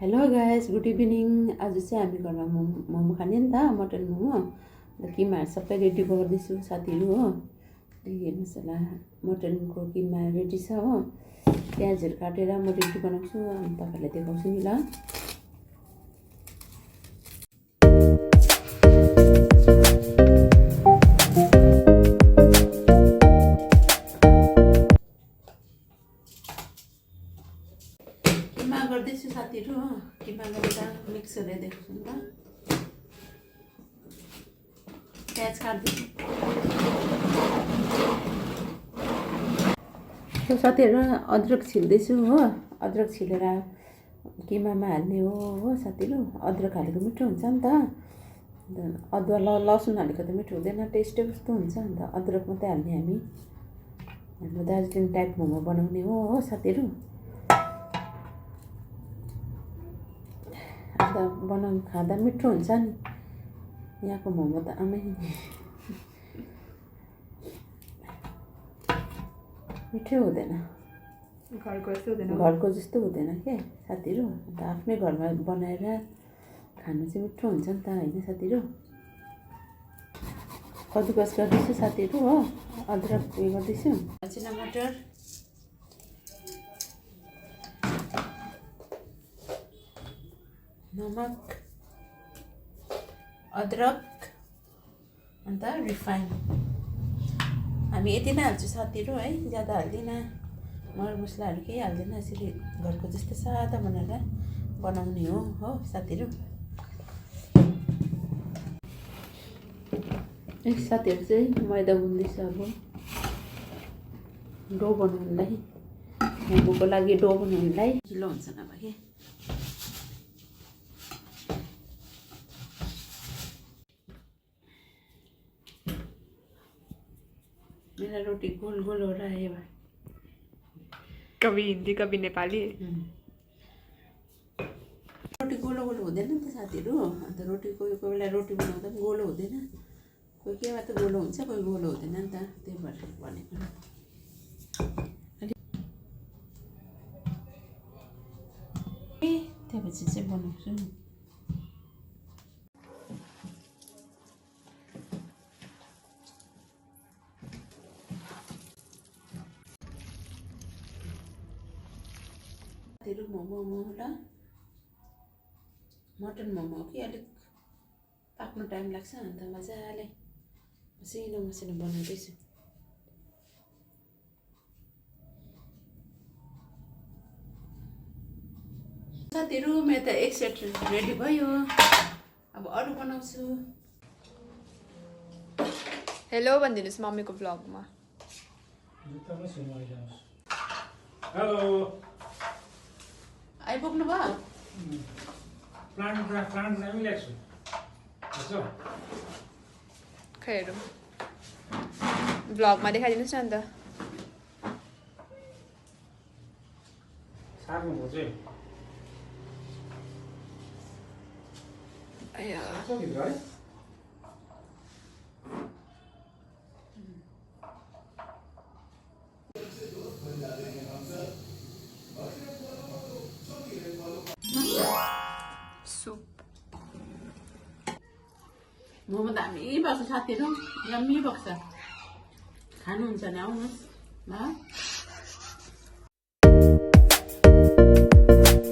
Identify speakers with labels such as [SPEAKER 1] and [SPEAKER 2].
[SPEAKER 1] Hello guys, good evening. आज चाहिँ हामी घरमा मोमो खाने नि त, मटन मोमो। किमाहरू सबै रेडी गर्दैछु साथीहरू हो। हेर्नुहोस् होला, मटनको किमा रेडी छ हो। प्याजहरू काटेर म रेडी बनाउँछु अनि तपाईँलाई देखाउँछु नि ल। किमा गर्दैछु साथीहरू हो। किमा गरेर मिक्स गरेर देखाउँछु नि त। प्याज काट्दैछु साथीहरू। अदरक छिल्दैछु हो। अदरक छिलेर किमामा हाल्ने हो साथीहरू। अदरक हालेको मिठो हुन्छ नि त। अदुवा लसुन हालेको त मिठो हुँदैन, टेस्टै कस्तो हुन्छ। अन्त अदरक मात्रै हाल्ने हामी। हाम्रो दार्जिलिङ टाइप मोमो बनाउने हो साथीहरू। अन्त बनाउनु खाँदा मिठो हुन्छ नि। यहाँको मोमो त आमै मिठै हुँदैन, घरको जस्तो हुँदैन के साथीहरू। अन्त आफ्नै घरमा बनाएर खानु चाहिँ मिठो हुन्छ नि त होइन साथीहरू। कदुकस गर्दैछु साथीहरू हो। अदरक उयो गर्दैछु। टमाटर, नमक, अदरक अन्त रिफाइन। हामी यति नै हाल्छु साथीहरू है, ज्यादा हाल्दिनँ। मरमसलाहरू केही हाल्दैन। यसरी घरको जस्तै सादा बनाएर बनाउने हो साथीहरू। साथीहरू चाहिँ मैदा गुन्दैछ अब डो बनाउनुलाई, मोमोको लागि डो बनाउनुलाई ढिलो हुन्छ नभए के। मेरा रोटी गोल गोल हो रहा है।
[SPEAKER 2] कभी हिंदी कभी नेपाली।
[SPEAKER 1] रोटी गोलो गोलो हुँदैन नि त साथीहरू। अन्त रोटी कोही कोही बेला रोटी बनाउँदा पनि गोलो हुँदैन। कोही केमा त गोलो हुन्छ, कोही गोलो हुँदैन नि त। त्यही भएर भनेको त्यसपछि चाहिँ बनाउँछु। मोमो होला, मटन मोमो हो कि अलिक पाक्नु टाइम लाग्छ। अन्त मजाले मसिनो मसिनो बनाउँदैछु साथीहरू। मेरो त एक सेट रेडी भयो, अब अरू बनाउँछु।
[SPEAKER 2] हेलो भनिदिनुहोस् मम्मीको ब्लगमा।
[SPEAKER 3] हेलो,
[SPEAKER 1] आइपुग्नु भयो?
[SPEAKER 3] प्लान्ट दामी ल्याएको छु।
[SPEAKER 2] खै हेरौँ, ब्लगमा देखाइदिनुहोस् न अन्त।
[SPEAKER 3] सार्नु खोज्यो है।
[SPEAKER 2] सुप
[SPEAKER 1] मोमो दामी भएको छ साथीहरू, यम्मी भएको छ। खानुहुन्छ भने आउनुहोस् ल।